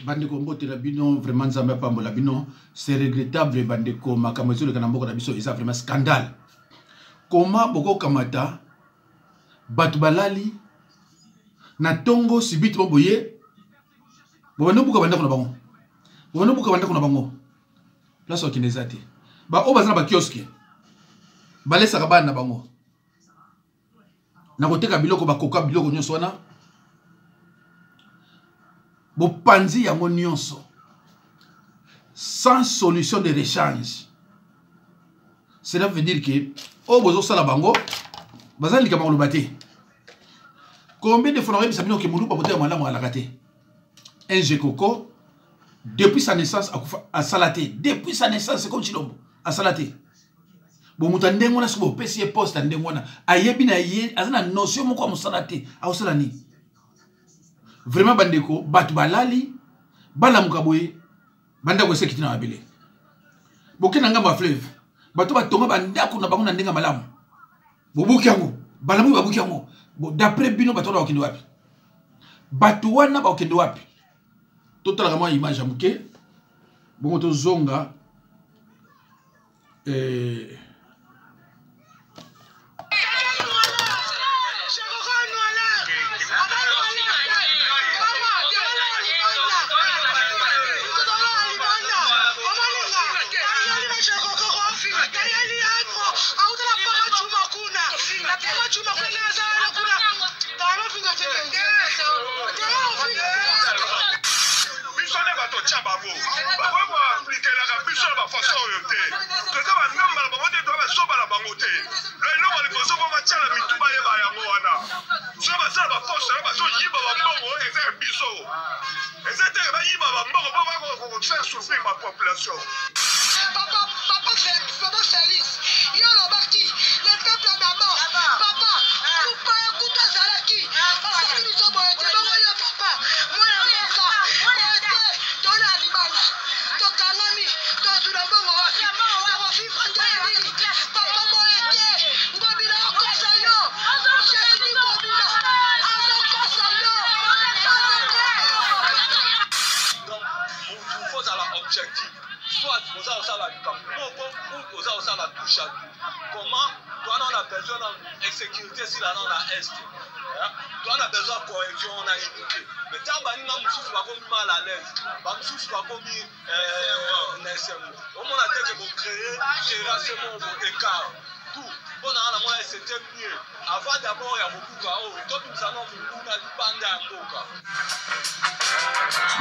Bandeko mbote la bino vraiment nzambe pambola bino c'est regrettable bandeko makambo le kanambo na biso eza vraiment scandale. Comment boko kamata batu balali na tongo sibiti boye bobano buka banda kuna bango. Bobano buka banda kuna bango. Place okinezati. Ba o bazana ba kioske. Balesa ka bana bango. Na koteka biloko ba koka biloko nyonso wana. Bopanzi yango nyonso. Sans solution de rechange. Cela veut dire que o bozo sala bango bazali kama olobate. Combien de fois on a vu sabino ke mulu pa bote malamu alakate. Un Jekoko depuis sa naissance à Salaté. Depuis sa naissance c'est comme Chilombo à Salaté. Bon mutandengo na subo pesi poste ndengo na ayebi na ye azana notion moko mo Salaté a osalani. Vraiment bandeko batu balali bala mukaboye banda ko sekiti na abele. Bokena ngamba fleuve. Batu batonga bandako na bango na ndenga malamu. Bobuki yango balamu babuki yango. D'après bino batu ba okende wapi? Batu wana ba okende wapi? Total vraiment image à muke. Bon to zonga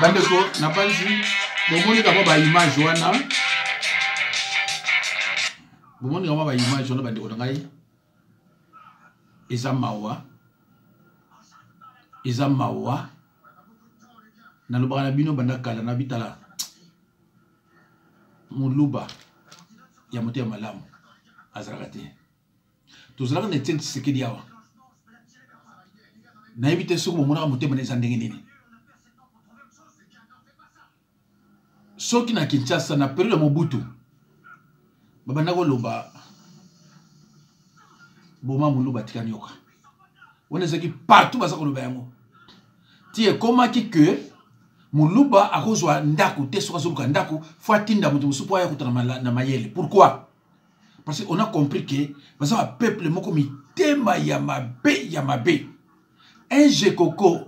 bandeko na panzi bomoni kama ba image wana bomoni kama ba image wana bandeko ngai eza mawa na lobaka na bino banda kala na bitala muluba ya mote ya malamu azalaka te tozalaka na Etienne Tshisekedi awa na ebite soko bomonaka motema na eza ndenge nini. Soki na Kinshasa na période Mobutu babanda koloba boma muluba tikani yoka on ezaki partout baza koloba yango tie komaki que muluba akozwa ndako te soka zoluka ndako fo atinda mutu musupu aya kutana na mayele. Pourquoi? Parce qu'on a compris que baza un peuple moko mitema ya mabe. Un Jekoko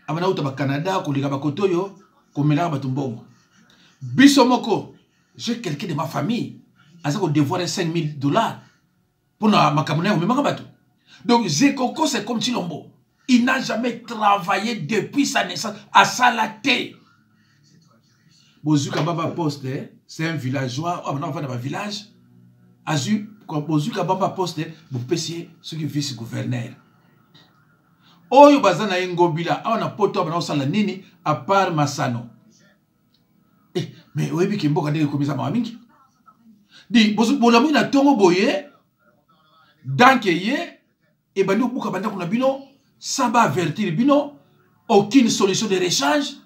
abana uta ba Canada ko liga ba kotoyo ko melaka batumbongo. Biso moko, j'ai quelqu'un de ma famille, a devoir $5,000 pour ma makamone ou même bateau. Donc Jekoko c'est comme Chilombo. Il n'a jamais travaillé depuis sa naissance à Salaté. Bozuka Baba Poste, c'est un villageois, on va dans un village. Azu, Bozuka Baba Poste, vous payez ce qui vice-gouverneur. Oyo bazana ngobila, on a poto on a nini à part Masano. Mais oyebi ki mboka ndenge komisa mawa mingi. Di bolamu na tongo boye danke ye e bandi obuka banda kuna bino sans ba avertir bino aucune solution de rechange.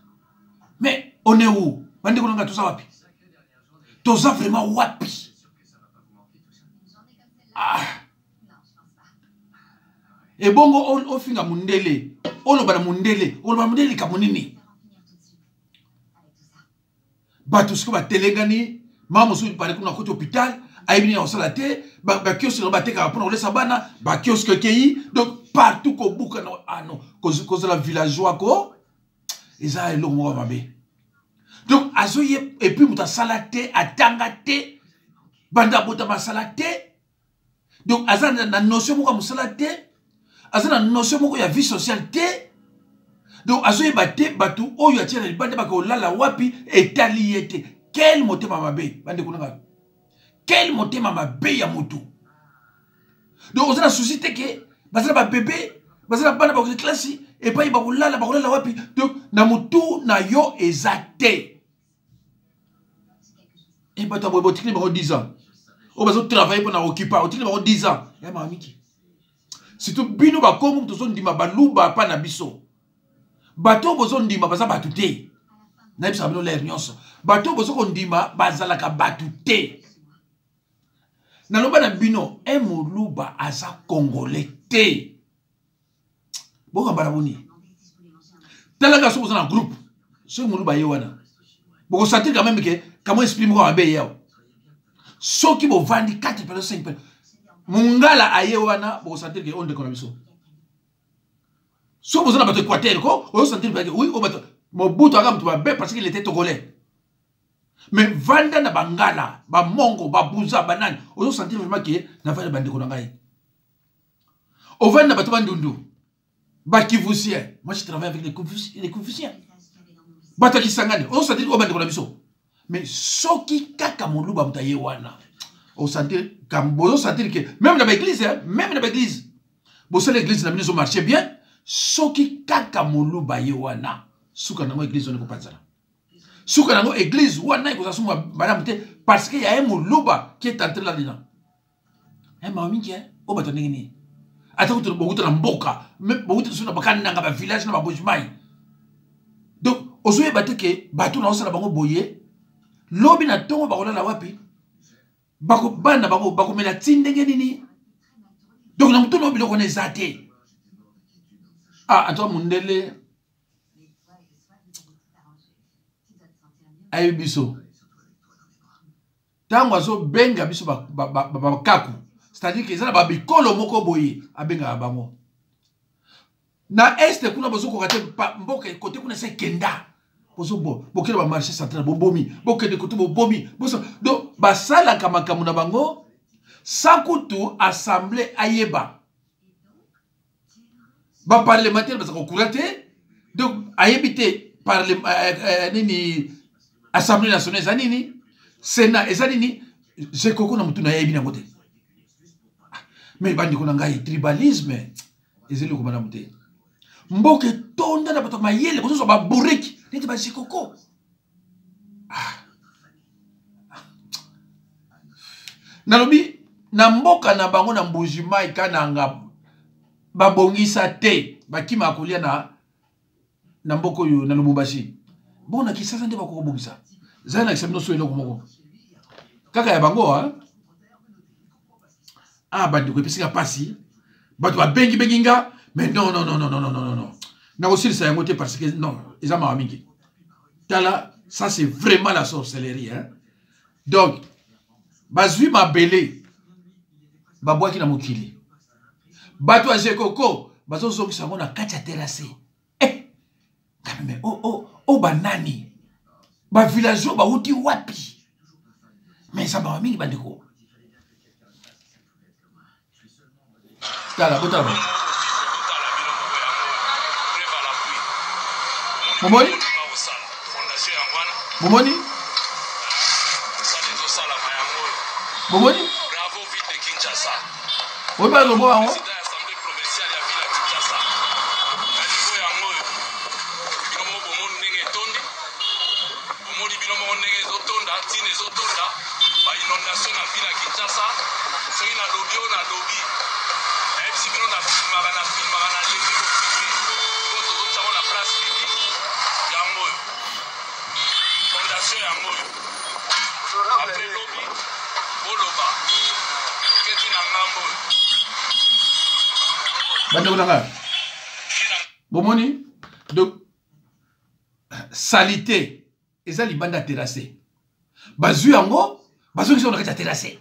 Mais on est où? Bandi kuna ngatoza wapi? Toza vraiment wapi? Ah. Et bongo o finga mundele. Olo bana mundele ka munini. bato siko batelengani mama mosusu pare kuna koti hôpital ayebini ya kosala te bakioske na batekaka mpona kolesa bana bakioske kei donc partout kobuka na ano kozala villageois ko eza eloko moko mabe donc azoye epuis moto asala te atanga te banda botama asala te donc aza na notion moko ya mosala te aza na notion moko ya vie sociale te donc azoyeba te bato oyo atia na libanda bakolala wapi etali ye te quel motema mabe bandeko nanga quel motema mabe ya motu donc oza na souci te ke bazala babebe bazala bana bakoli klasi epai bakolala wapi donc na motu na yo eza te e bato aboye botikili bango 10 ans oyo bazotravaille mpo na okipa otikili bango 10 ans ya mamiki surtout bino bakomo tozondima baluba pa na biso bato bozondima baza bato te nayebisaka bino lere nyonso bato bozokondima bazalaka bato te naloba na bino moluba aza congolais te bokambala boni talaka so boza na groupe soki moluba ye wana bokosentir quand même ke kamo esprit moko mabe yao soki bovandi 4 personnes 5 personnes mungala aye wana bokosentir ke ondeko na biso soki boza na bato équateur ko ozosentir ke oui o bato Mobutu aga mutu babe parce qu'il était togolais. Mais vanda na bangala, ba mongo, ba buza, banane. Ozo sentir vraiment que na vanda bande konangai. Au vanda bato bandundu. Ba kivusien. Moi je travaille avec les Confuciens. Bato ki sangane. Ozo sentir ko bande konabiso. Mais soki kaka moluba mutaye wana. Ozo sentir kambozo sentir que même dans l'église, même dans l'église. Bon c'est l'église na bino marché bien. Soki kaka moluba ye wana. Souka nango église on ne peut pas dire. Souka nango église wana iko sasu madame te parce qu'il y a un moluba qui est entré là-dedans. Eh mami qui est o bato ndengini. Ata ko bokuta na mboka, même bokuta suna bakana nga ba village na ba bojimai. Donc ozoye bateke bato na osala bango boye lobi na tongo bakola la wapi bako bana bango bako mela tindenge nini. Donc na mutono biloko na ezate. Ah ato mundele ayi biso tango azo benga biso ba kaku c'est-à-dire que ezala ba bikolo moko boye abenga bango na este kuna bozo kokate mboka côté kuna se kenda bozo bo bokela ba marché central bobomi bokende côté bobomi bozo do basala kama na bango sakutu assemblée ayeba ba parlementaire bazako kurate donc ayebite nini Assemblée nationale zanini Sénat ezanini je koko na mutu na yebi na ngote mais bandi ko ngai tribalisme ezeli ko bana muté mboke tonda na bato mayele bozo ba bureki neti ba jikoko nalobi na mboka na bango na mbujimai kananga babongisa te bakima kolia na mboko yo na Lubumbashi. Bon, na kisasa nde bako bongisa. Zana kisamino so eloko moko. Kaka ya bango ah bandi ko pisika pasi. Bato ba bengi benginga, mais non. Na aussi ça yango te parce que non, ils ama mingi. Tala, ça c'est vraiment la sorcellerie hein. Donc bazui mabele babwaki na mokili. Bato aje koko, bazo zongisa ngo na kati ya terrasse. Mais oh banani ba villageois ba uti wapi mais ça ba mingi bandiko tala botaba momoni bravo vite Kinshasa oui ba lobo ango bomoni donc salité eza libanda terrassé Bazu yango, bazo qui sont dans la terrasse.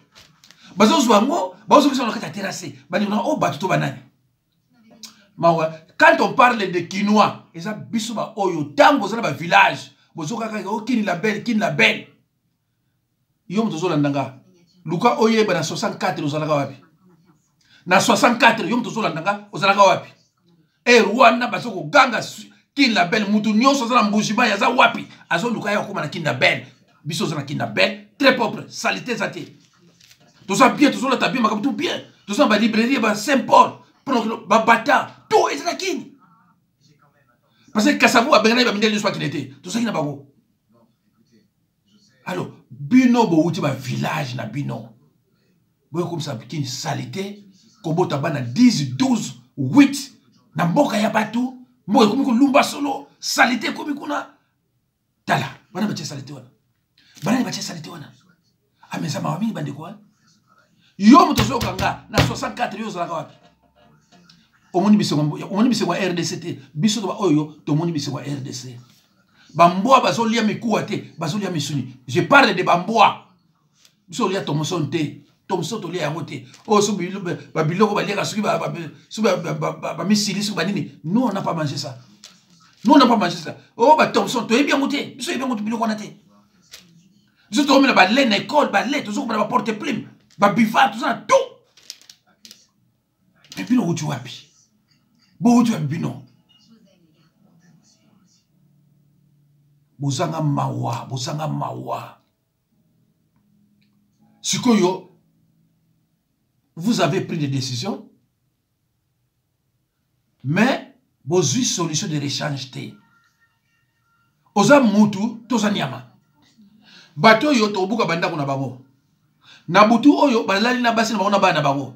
Bazo yango, bazo qui sont dans la terrasse. Bani on oh batuto banani. Mawa, quand on parle de quinoa, et ça bisoba oyo tango za ba village, bozo kaka o kini la belle. Yom tozo landanga. Luka oye ba na 64 ozalaka wapi? Na 64 yom tozo landanga ozalaka wapi? E Rwanda bazo ko ganga kini la belle mutu nyonso za mbujima ya za wapi? Azo luka ya koma na kini la belle. Biso za na kini la belle, très propre, salité zate. Tozo bien, tozo la tabia makabu tout bien. Tozo ba librairie ba Saint-Paul. Babata, tout est là qui. Parce que Kassavou a bien mis le soir qu'il était. Tout ça qui n'a pas beau. Alors, Bino, Bouti, un village na Bino. Vous comme ça, une saleté. Kobo tabana 10, 12, 8. Na mboka ya batu. Moi, comme lumba solo. Saleté comme kuna. Tala. Bana bache saleté wana. Bana bache saleté wana. Ameza mawami bande quoi? Yo motozo kanga na 64 yo zalaka wapi? Omoni biso wa RDC biso to oyo to moni biso wa RDC bamboa bazolia mikuwa te bazolia misuni je parle de bamboa biso lia Thomson te Thomson to lia yango te o so biloko balia ka suki ba misili su banini nous on n'a pas mangé ça oh ba Thomson to ebi yango te biso ebi yango to biloko na te biso to mena ba lait na école ba lait to zo ba porte plume ba biva tout ça tout et puis no uti wapi Bo tu bino. Bozanga mawa. Sikoyo, vous avez pris des décisions, mais vos solutions de rechange te. Oza mutu toza nyama. Bato yo to buka banda kuna bango. Na butu oyo balali na basi na bango na bana bango.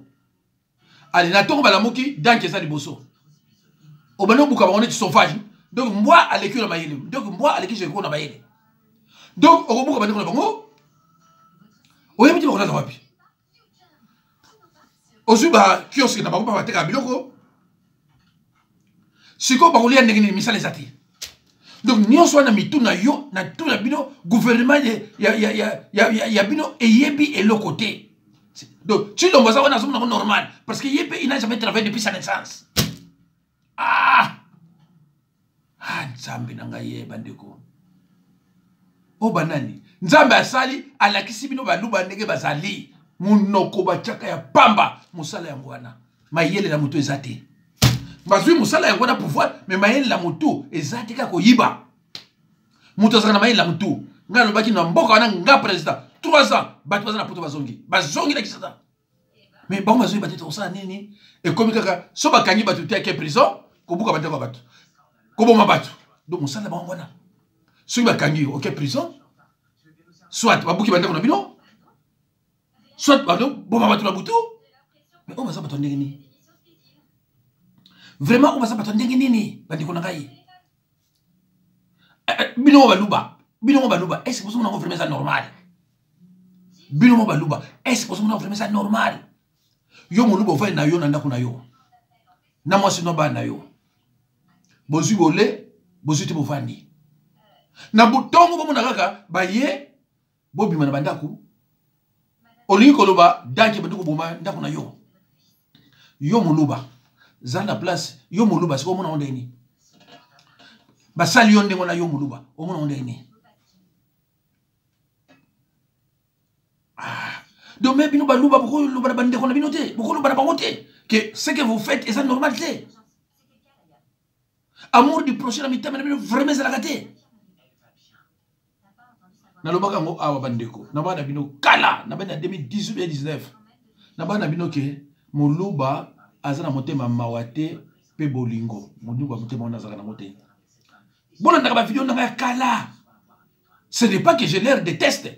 Ali na tongo balamuki danke za liboso. Obano buka bango neti sauvage. Donc moi à l'équipe na bayele. Donc moi à l'équipe je ko na bayele. Donc obuka banda kuna bango. Oyebi ti bakona wapi? Ozuba kiosk na bango ba teka biloko. Siko bakolia ndenge misala ezati. Donc nyonso na mituna yo na tout na bino gouvernement ya bino eyebi eloko te. Donc tu l'envoies ça on a son normal parce que il n'a jamais travaillé depuis sa naissance. Nzambe nanga ye bandeko. O banani Nzambe asali alakisi bino baluba ndenge bazali munoko bachaka ya pamba musala ya ngwana mayele la mutu ezate. Bazui musala ya ngwana pouvoir mais mayele la mutu ezate ka koyiba. Mutu azaka na mayele la mutu ngalo baki na mboka wana nga president 3 ans batu bazana poto bazongi na kisata. Mais bon bazui batete osala nini et comme kaka so bakangi batu te ke prison ko buka bateko batu. Ko boma batu. Donc musala ba ngwana. So bakangi OK prison soit babuki bateko na bino soit boma batu na butu. Mais on va ça batonde nini? Vraiment on va ça batonde nini bandiko na ngai. Bino baluba est-ce que vous avez vraiment ça normal? Bino baluba est-ce que vous avez vraiment ça normal? Yo moluba fa na yo na ndako na yo. Na moi sino ba na yo. Bozu bolé, bozu te bofandi. Na butongo bo mona kaka ba ye bobima na bandako. Olingi koloba danki bandiko boma ndako na yo. Yo moluba zana place yo moluba siko mona ondeni. Basali yonde ngona yo muluba omona ondeni. Donc même bino baluba beaucoup lo bana bande kona binote beaucoup lo bana bangote que ce que vous faites est ça normalité. Amour du prochain ami tamena bino vraiment ça la gâté. Na lo baka ngo awa bandeko na bana bino kala na bana 2018 et 19 na bana bino ke muluba azana motema mawate pe bolingo muluba motema ona zaka na mote. Bon, on a vidéo dans la kala. Ce n'est pas que je leur déteste,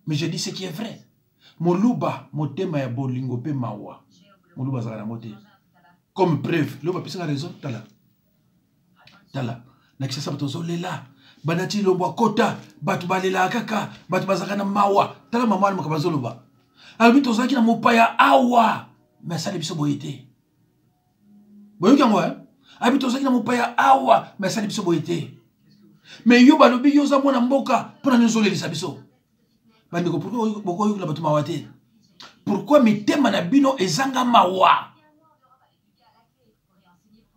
mais je dis ce qui est vrai. Moluba, motema ya bolingo pe mawa. Moluba zara mote. Comme preuve, le papi a raison, tala. Tala. Nakisa sabatozo lela. Banati lomba kota, batu balela kaka, batu bazaka na mawa. Tala maman makabazoloba. Albito zaki na mopaya awa. Mais ça les biso boyete. Boyoki ngwa. Albito zaki na mopaya awa, mais ça les biso boyete. Mais yo balobi yo za mona mboka pona nyonso le lisabiso. Bandeko, pourquoi vous avez mawate? Pourquoi mitema na bino ezanga mawa?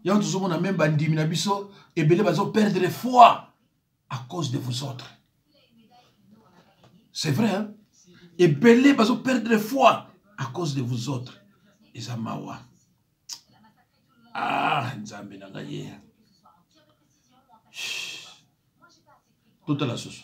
Y'a tout le monde même bandi minabiso et belé bazo perdre foi à cause de vous autres. C'est vrai, hein? Et belé bazo perdre foi à cause de vous autres. Ezamawa. Ah, nzambe nangaye. Toute la sauce.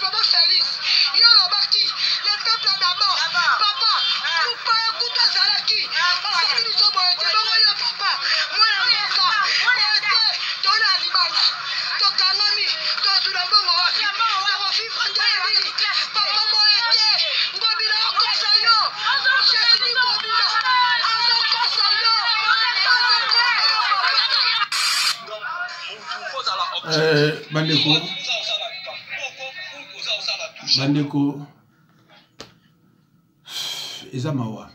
Papa Félix, il y a le bâti, le peuple d'abord. Papa, vous pas écouter Zalaki. Parce que nous sommes papa. Moi, dans la Liban, dans Kanami, dans tout le monde, papa, moi, Ngobila, Kosayo, Jésus, Ngobila, Bandeko. Bandeko. Ezamawa.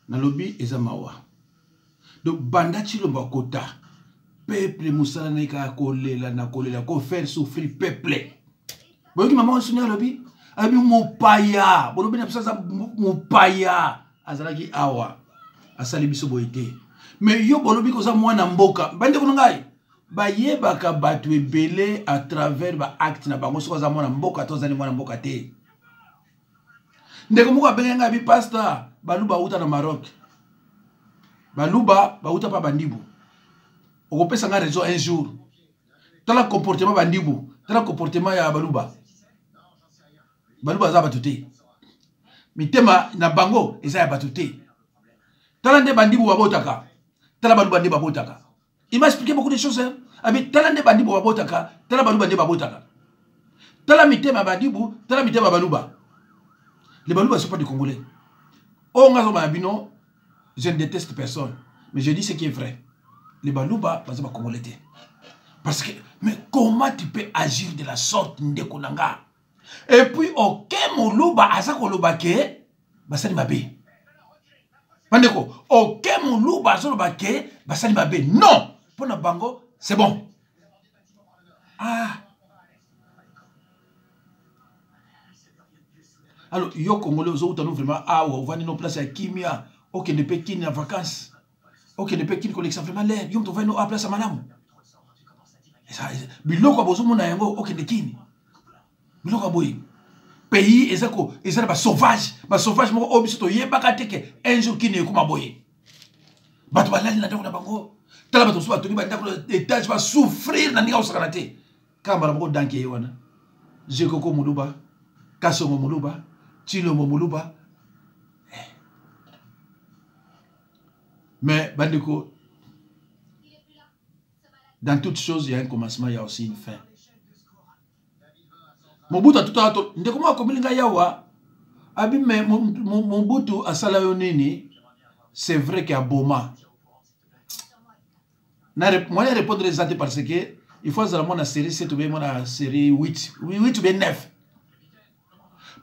Nalobi ezamawa. Donc bandati lo bakota. Peuple musala neka kolela na kolela ko faire souffrir peuple. Boyoki maman sonia lobi. Abi mopaya. Bolobi na pesa mopaya. Azalaki awa. Asali biso boyete. Mais yo bolobi ko za mwana mboka. Bandeko ngai. Baye baka batu ebele à travers ba acte na bango soka za mwana mboka to zani mwana mboka te. Ndeko moko abenga bi pastor baluba uta na Maroc. Baluba uta pa bandibu. Okopesa nga raison un jour. Tala comportement bandibu, tala comportement ya baluba. Baluba za batute. Mitema na bango eza ya batute. Tala nde bandibu babotaka. Tala baluba nde babotaka. Il m'a expliqué beaucoup de choses. Hein? Avec talande bandibu babotaka, tala baluba nde babotaka. Tala mitema bandibu, tala mitema baluba. Les baluba ne sont pas des Congolais. Oh, je ne déteste personne. Mais je dis ce qui est vrai. Les baluba ne sont pas Congolais. Parce que, mais comment tu peux agir de la sorte ndekonanga? Et puis, ok, moluba, azako lobake, basali mabe. Bandeko, ok, moluba, azako lobake, basali mabe. Non! Pour na bango, c'est bon. Ah. Alors, yo Congolais, vous avez vraiment, ah, on va nos places à Kimia, ok, ne peut kin en vacances, ok, ne peut kin collection vraiment l'air, yo, on va nos place à Manam. Biloko bozo mona yango, ok, ne kin. Biloko boy. Pays, ezako, ezako ba sauvage, mo obisoto yebaka teke, un jour kin ekuma boy. Bato balali na ndako na bango. Tala bato soba toki ba ndako étage va souffrir na ninga osakanate. Kamba na danke yewana. Jekoko muluba, Kasongo muluba. Chilo Momoluba. Mais, Bandeko, dans toute chose, il y a un commencement, il y a aussi une fin. Mobutu a tout à l'heure, ndekoma komilinga yawa, abi mais Mobutu a salayonini, c'est vrai qu'il y a Boma. Moi, je répondre les autres parce que il faut que la série 7 ou bien la série 8 ou bien 9.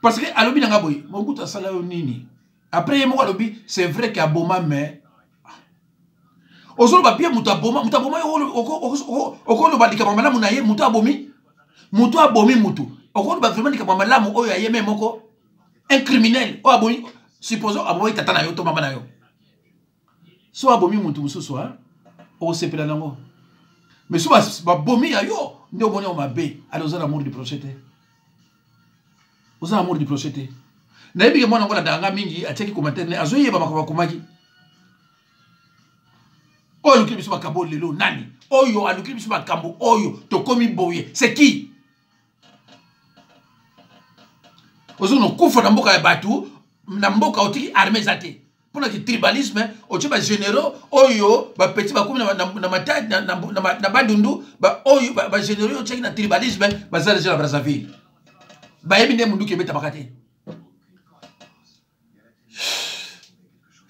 Parce que alobi nanga boy, Mobutu asala yo nini. Après yemo alobi, c'est vrai qu'il y a Boma mais ozolo ba bien muta boma oko lo balika mama lamu na ye muta abomi mutu. Oko lo ba vraiment dika mama lamu oyo ayeme moko un criminel o abomi supposons abomi tata na yo to mama na yo. So abomi mutu mususu ha o sepela nango. Mais so ba bomi ya yo ndio moni o mabe aloza na amour du projet. Oza amour du projet. Na yebi ke mwana ngola danga mingi ateki commentaire ne azoye ba makaba komaki. Oyo luki biso makabo lelo nani? Oyo aluki biso makambo oyo tokomi boye. C'est qui? Ozo no kufa na mboka ya batu Namboka otiki armée zate. Pour le tribalisme, au tient généraux, oyo, petit bakoum na matade na badundu, oyo, généraux au tient na tribalisme, ça déjà la Brazzaville. Ebine mundu kebe tabakate.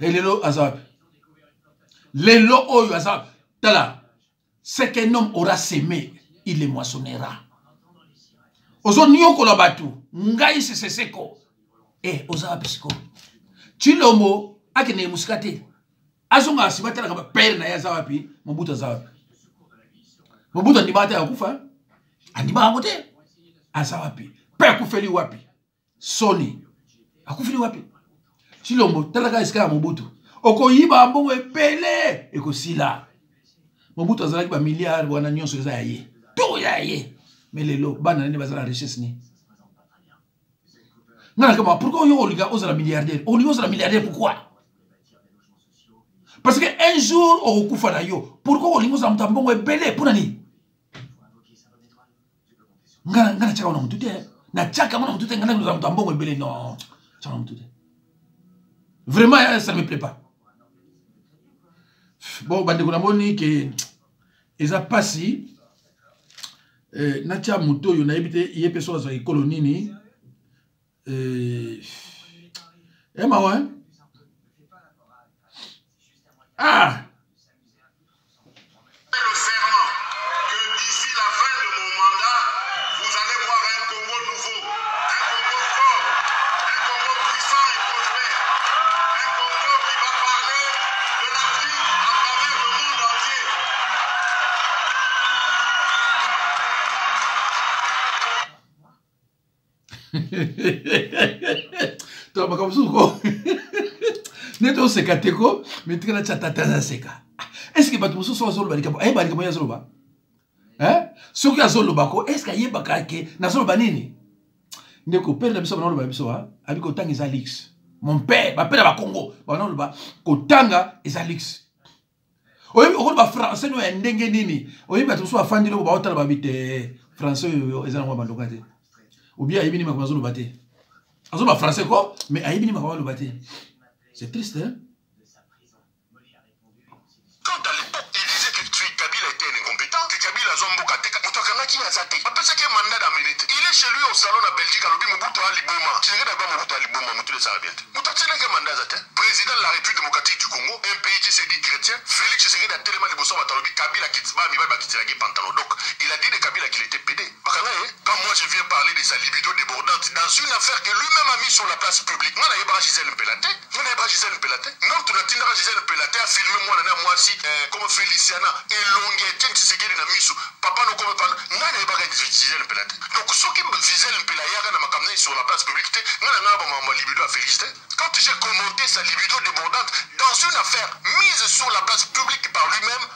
Et lelo azab. Lelo oyo azab. Tala. Ce qu'un homme aura sémé, il le moissonnera. Ozo nyoko la batu. Ngai se seko. Oza pisiko. Chilomo. Akene muskate azonga sibatela kama pere na yaza wapi Mobutu za wapi Mobutu ndibata yakufa andima ngote aza wapi pe kufeli wapi Soni akufeli wapi Chilombo talaka iska Mobutu okoyiba mbongo epele ekosila Mobutu azalaki ba milliard wana nyonso eza yaye to yaye melelo bana ne bazala richesse ni ngana kama pourquoi yo oliga ozala milliardaire oliga ozala milliardaire pourquoi? Parce que un jour, on coupe à yo. Pourquoi on limite un tambon est belé pour nani? Ngana chaka on tout na chaka on tout ngana nous un tambon est belé non. Chaka on tout. Vraiment ça ne me plaît pas. Bon bande kuna moni que eza pasi na tia muto yo na ebite yepe so za colonie ni mawa ah! Le serment que d'ici la fin de mon mandat, vous allez voir un Congo nouveau, un Congo fort, un Congo puissant et prospère, un Congo qui va parler de l'Afrique à travers le monde entier. Toi, comme ça, neto seka teko metikana chatata seka. Est-ce que batu muso so zolo balika ba balika moya zolo ba? Soki azolo bako est-ce que yebaka ke na zolo banini? Ndeko père na biso na ba biso ha abiko tanga ezalix. Mon père, ba père ba Congo, ba na ba ko tanga ezalix. Oyi okolo ba français no ndenge nini? Oyi batu so afandi lo ba otala ba bite français yo ezana mo bandoka te. Ou bien ayibini makoma zolo bate. Azo ba français ko mais ayibini makoma lo bate. C'est triste, hein? Quand à l'époque, il disait que Kabila était un incompétent, que Kabila Zomboka Teka, Moutokangaki Yazate. Après ça, qu'il y a un mandat d'amener. Il est chez lui au salon de Belgique, à l'obi Mobutu Aliboma. Tu sais d'abord Mobutu Aliboma, Mobutu Sarabien. Moutatsé n'a qu'un mandat Zate. Président de la République démocratique du Congo, un pays qui s'est dit chrétien, Félix Tshisekedi a tellement de bossons à Talobi, Kabila Kitsba, Miba Kitiragi Pantalo. Donc, il a dit de Kabila qu'il était pédé. Quand moi je viens parler de sa libido débordante dans une affaire que lui-même a mis sur la place publique, moi, je Gisèle Mpelate. Gisèle Mpelate. Non, tu n'as pas Gisèle Mpelate a filmé moi, moi, si, comme Feliciana, et Longue, Tshisekedi na miso. Papa no comme pas. Non, je pas Gisèle Mpelate. Donc, ce qui Gisèle Mpelate a makamné sur la place publique, non, libido a félicité. Quand j'ai commenté sa libido débordante dans une affaire mise sur la place publique par lui-même,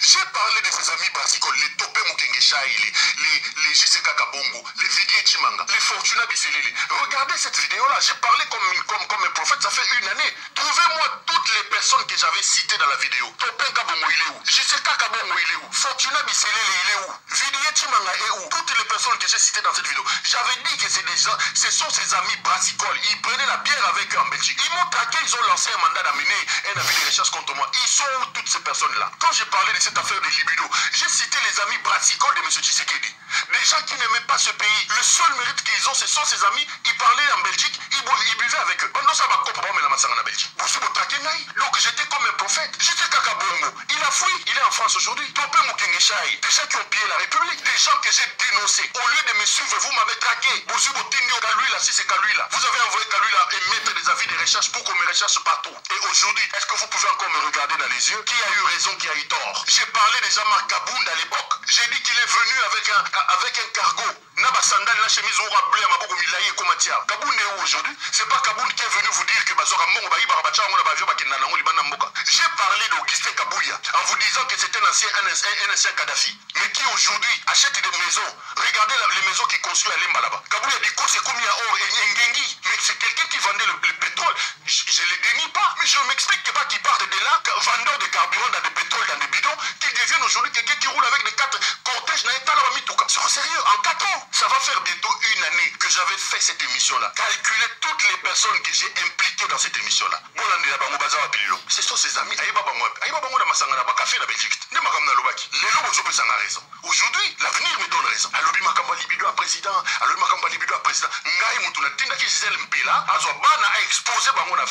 j'ai parlé de ses amis brassicoles, les Topé Mukengeshaï, les JCK Kabongo, les Vidier Chimanga, les Fortuna Bisselele. Regardez cette vidéo-là, j'ai parlé comme un prophète, ça fait une année. Trouvez-moi toutes les personnes que j'avais citées dans la vidéo. Topé Kabongo, il est où? JCK Kabongo, il est où? Fortuna Bisselele, il est où? Vidier Chimanga est où? Toutes les personnes que j'ai citées dans cette vidéo. J'avais dit que ce sont ses amis brassicoles. Ils prenaient la bière avec eux en Belgique. Ils m'ont traqué, ils ont lancé un mandat d'amener un avis de recherche contre moi. Ils sont où toutes ces personnes-là? Quand j'ai parlé de cette affaire de libido, j'ai cité les amis brassicoles de M. Tshisekedi. Des gens qui n'aimaient pas ce pays. Le seul mérite qu'ils ont, ce sont ses amis. Ils parlaient en Belgique, ils buvaient avec eux. Pendant ça, en Belgique. Donc j'étais comme un prophète. J'étais Kakabongo. Il a fui, il est en France aujourd'hui. Topé Mukengeshaï. Des gens qui ont pillé la République. Des gens que j'ai dénoncés. Au lieu de me suivre, vous m'avez traqué. Si c'est Kalui-là. Vous avez envoyé Kalui-là et mettre des avis de recherche pour qu'on me recherche partout. Et aujourd'hui, est-ce que vous pouvez encore me regarder dans les yeux? Qui a eu raison, qui a eu tort? J'ai parlé de Jean-Marc Kabound à l'époque. J'ai dit qu'il est venu avec un cargo. Naba sandal, la chemise au bleu, à Maboko Milaye et Komatia. Kabound est où aujourd'hui? C'est pas Kabound qui est venu vous dire que j'ai parlé d'Augustin Kabouya en vous disant que c'était un ancien Kadhafi. Mais qui aujourd'hui achète des maisons. Regardez les maisons qu'il construit à Lembalaba. Kabouya dit que c'est combien or et Ngengi. Mais c'est quelqu'un qui vendait le pétrole. Je ne le dénie pas. Mais je ne m'explique pas qu'il parte de là, vendeur de carburant dans des pétroles, dans des bidons, qui devienne aujourd'hui quelqu'un qui roule avec des 4 cortèges dans l'état là. C'est sérieux, en 4 ans. Ça va faire bientôt une année que j'avais fait cette émission-là, calculez toutes les personnes que j'ai impliquées dans cette émission-là. Ce sont ses amis. Aujourd'hui, l'avenir me donne raison. Alobi makamba libido à président, alobi makamba libido à président. Ngai mutu na tinda ki Gisèle Mpela, azo bana a exposé bango na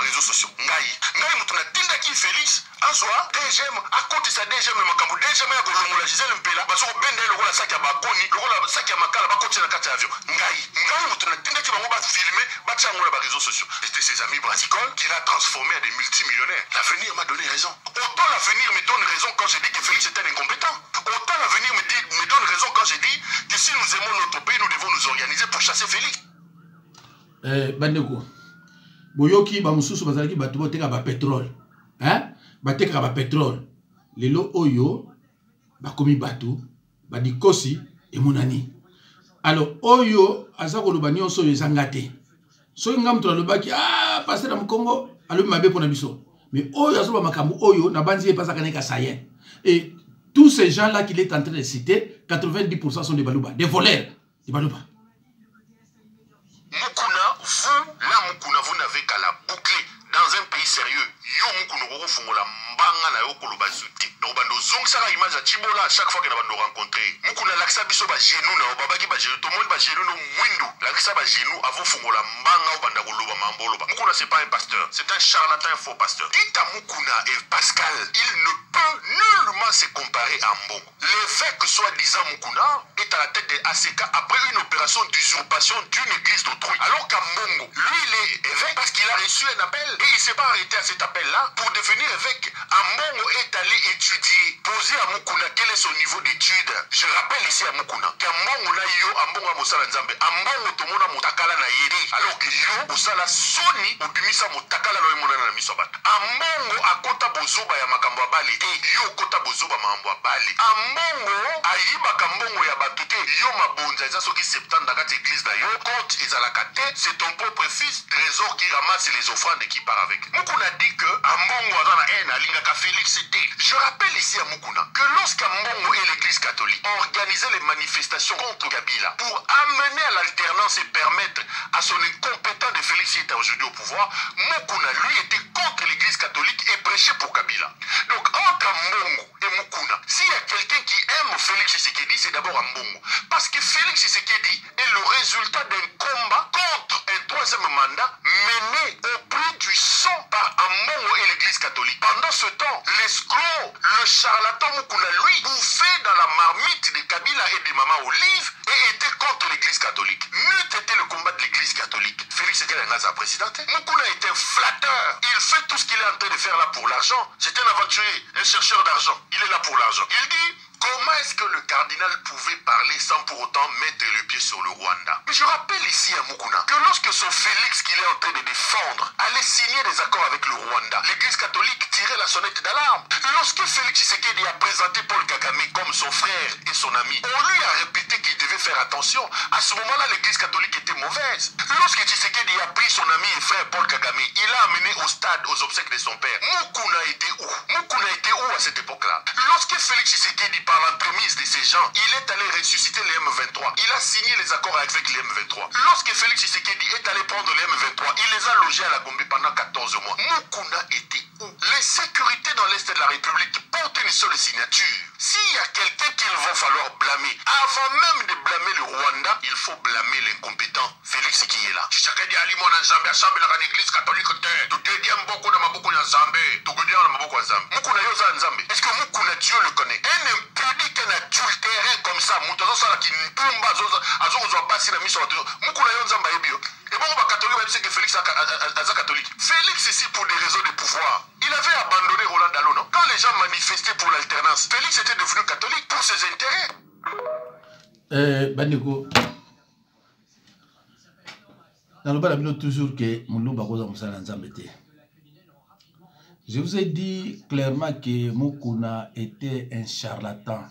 réseaux sociaux. Ngai mutu na tinda ki Félix, azo DGM à côté sa DGM makambo DGM ya kolongola Gisèle Mpela, baso benda lokola saki ya bakoni, lokola saki ya makala bakoti na kati ya avion. Ngai mutu na tinda ki bango ba filmer, ba tsango na réseaux sociaux. C'était ses amis brassicoles qui l'a transformé en des multimillionnaires. L'avenir m'a donné raison. Autant l'avenir me donne raison quand je dis que Félix est un incompétent. Autant l'avenir me donne raison quand je dis que si nous aimons notre pays, nous devons nous organiser pour chasser Félix. Bandeko, boyoki ba mususu bazalaki bato boteka ba pétrole. Hein? Bateka ba pétrole. Lelo oyo bakomi bato badikosi et monani. Alors oyo azako lobani oso yezangate. So ngam to lobaki pasteur am Congo alo mabe pona biso. Mais oyo azo ba makambo oyo na banzi pas kaneka sayen. Et tous ces gens-là qu'il est en train de citer, 90% sont des balouba, des voleurs, des balouba. Mukuna, vous n'avez qu'à la boucler dans un pays sérieux. Yo Mukuna go fungola mbanga na yo koloba zuti. Donc bando zong saka image à Chibola chaque fois que na bando rencontrer. Mukuna laksa biso ba genou na babaki ba genou, tout le monde ba genou no mwindu. Laksa ba genou avant fungola mbanga au banda koloba mamboloba. Mukuna c'est pas un pasteur, c'est un charlatan faux pasteur. Dites à Mukuna et Pascal, il ne peut nullement se comparer à Mbongo. L'évêque soi-disant Mukuna est à la tête des ACK après une opération d'usurpation d'une église d'autrui. Alors qu'à Mbongo, lui il est évêque parce qu'il a reçu un appel et il ne s'est pas arrêté à cet appel-là pour devenir évêque. Mbongo est allé étudier, poser à Mukuna quel est son niveau d'étude. Je rappelle ici à Mukuna qu'à Mbongo na yo, Mbongo a Mosala Nzambe, Mbongo tomona Motakala na yeri, alors que yo, Osala Soni, Obimisa Motakala na yemona na misobat. Mbongo a kota bozoba ya makambo abali, et yo kota bozoba mambo abali. Mbongo a yiba kambongo ya batute, yo mabonza, eza soki 70 dans cette église na yo, compte ezalakate, c'est ton propre fils, trésor qui ramasse les offrandes et qui part avec. Mukuna dit que Mbongo a dans la haine, Alingaka Félix était. Je rappelle ici à Mukuna que lorsqu'Mbongo et l'église catholique organisaient les manifestations contre Kabila pour amener à l'alternance et permettre à son incompétent de Félix qui était aujourd'hui au pouvoir, Mukuna lui était contre l'église catholique et prêchait pour Kabila. Donc entre Mbongo et Mukuna, s'il y a quelqu'un qui aime Félix Tshisekedi, c'est d'abord Mbongo. Parce que Félix Tshisekedi est le résultat d'un combat contre un troisième mandat mené au prix du sang par Mbongo et l'église catholique. Pendant ce temps, l'escroc, le charlatan Mukuna, lui, bouffait dans la marmite de Kabila et de Mama Olive et était contre l'église catholique. N'eût été le combat de l'église catholique, Félix Tshisekedi est un président. Mukuna est un flatteur. Il fait tout ce qu'il est en train de faire là pour l'argent. C'est un aventurier, un chercheur d'argent. Il est là pour l'argent. Il dit... Comment est-ce que le cardinal pouvait parler sans pour autant mettre le pied sur le Rwanda? Mais je rappelle ici à Mukuna que lorsque son Félix qu'il est en train de défendre allait signer des accords avec le Rwanda, l'église catholique tirait la sonnette d'alarme. Lorsque Félix Tshisekedi a présenté Paul Kagame comme son frère et son ami, on lui a répété qu'il devait faire attention. À ce moment-là, l'église catholique était mauvaise. Lorsque Tshisekedi a pris son ami et frère Paul Kagame, il l'a amené au stade aux obsèques de son père. Mukuna était où? Mukuna était où à cette époque-là? Lorsque Félix Tshisekedi par l'entremise de ces gens, il est allé ressusciter les M23. Il a signé les accords avec les M23. Lorsque Félix Tshisekedi est allé prendre les M23, il les a logés à la Gombe pendant 14 mois. Mukuna était où? Les sécurités dans l'Est de la République portent une seule signature. S'il y a quelqu'un qu'il va falloir blâmer, avant même de blâmer le Rwanda, il faut blâmer l'incompétent Félix qui est là. Tshisekedi alimo na Nzambe assemble dans l'église catholique te. Tutedia mboko na maboko ya Nzambe. Tukudia na maboko ya Nzambe. Mukuna yoza Nzambe. Est-ce que Mukuna Dieu le connaît? Un impédique, un adultéré comme ça, Mutazo sala ki ntumba azo basi na miso watu. Mukuna yo Nzamba yebio. Et bon, ba catholique va dire que Félix est catholique. Félix ici pour des raisons de pouvoir. Il avait abandonné Roland Dalo, non? Quand les gens manifestaient pour l'alternance, Félix était devenu catholique pour ses intérêts. Bandeko. Dans le bas, il y a toujours que Moulouba Rosa Moussala Nzambete. Je vous ai dit clairement que Mukuna était un charlatan,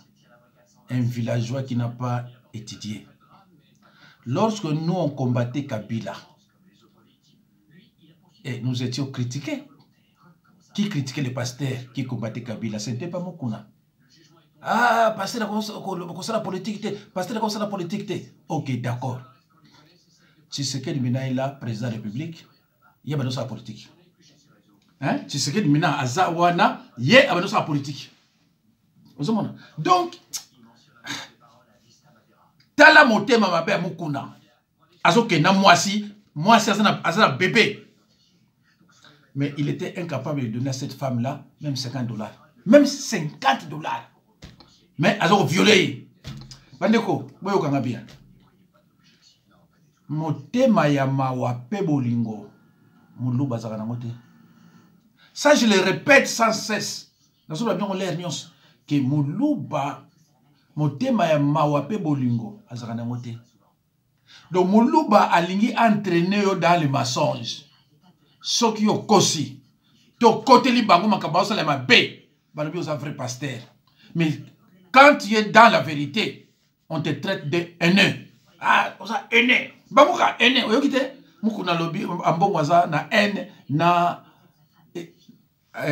un villageois qui n'a pas étudié. Lorsque nous on combattait Kabila, et nous étions critiqués, qui critiquait les pasteurs qui combattaient Kabila? Ce n'était pas Mukuna. Ah, pasteur, c'est la politique, pasteur, c'est la politique. ok, d'accord. Tshisekedi Mina est là, président de la République, il y a besoin de la politique. Hein? Tshisekedi Mina, Azawana, il y a besoin de la politique. Donc, tala motema mabe mukuna. Azoke na moi si azana bébé. Mais il était incapable de donner à cette femme-là même $50. Même $50. Mais azo violé. Bandeko, boyo kanga bien. Motema ya mawa pe bolingo. Muluba zakana mote. Ça je le répète sans cesse. Dans ce bien on l'air nyos que muluba motema ya mawa pe bolingo azakana mote. Donc muluba alingi entraîner yo dans les mensonges. Soki yo kosi. To côté li bango makaba ça les mabe. Balobi aux vrai pasteur. Mais quand tu es dans la vérité, on te traite de haineux. Ah, on ça haineux. Bamuka haineux. Oyo kite muku na lobby ambongwaza na haine na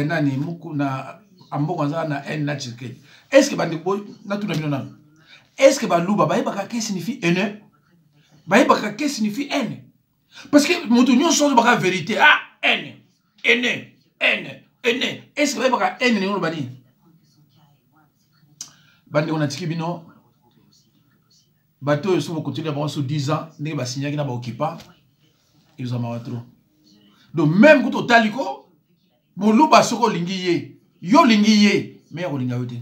nani muku na ambongwaza na haine na Tshisekedi. Est-ce que bandi boy na tout na bino nan? Est-ce que baluba bayebaka que signifie haineux? Bayebaka que signifie haine? Parce que mutu nyonso baka vérité. Ah, haine. Haine. Haine. Haine. Est-ce que bayebaka haine ni ngolo bani? Bandi on a tiki bino bateau ils sont continuer pendant 10 ans n'est pas signé qui n'a pas occupé ils ont marre trop. Donc même quand au taliko mon loup soko lingiye yo lingiye mais yo linga yote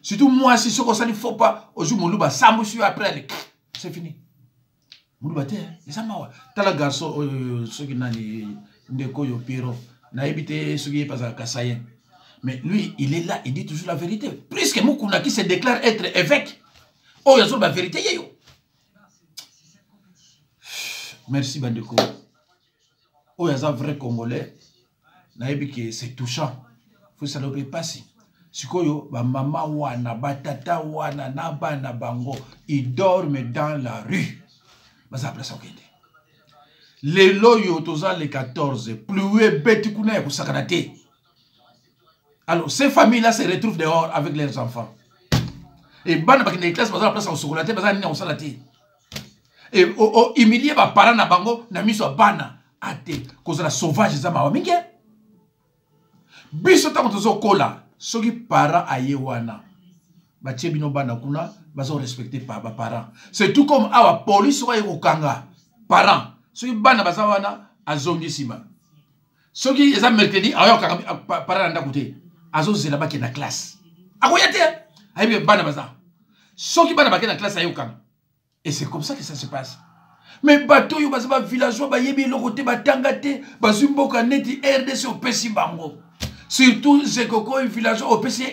surtout moi si soko ça ne faut pas au jour mon loup ça monsieur après c'est fini mon loup et ça mawa tala garçon ceux qui n'a ni ndeko yo piro na éviter ceux qui pas à Kasayen. Mais lui, il est là, il dit toujours la vérité. Plus que Moukouna qui se déclare être évêque, oh, il y a la vérité. Merci, Bandeko. Oh, il y a un vrai Congolais. C'est touchant. Il faut que ça ne passe. Sikoyo, ba mama wana, ba tata wana, na ba na bango, ils dorment dans la rue. Baza place au Kende. Les loyaux, les 14, plus bêtes qu'on a pour sakanate. Alors, ces familles-là se retrouvent dehors avec leurs enfants. Et ban ba kine classe baza place au chocolat, baza ni au salati. Et humilier ba parents na bango na miso bana ate cause la sauvage za mawa mingi. Biso ta moto zo kola, soki parents ayewana. Ba tchebino bana kuna baza respecter pa ba parents. C'est tout comme awa police wa yokanga. Parents, soki bana baza wana azongi sima. Soki eza mercredi ayoka parents nda kote. Azo zela baki na classe. Akoyate aibe bana baza. Soki bana baki na classe ayoka. Et c'est comme ça que ça se passe. Mais bateau yo baza ba villageois ba yebi lokote ba tangate bazumboka neti RDC au pesi bango. Surtout Zekoko villageois au pesi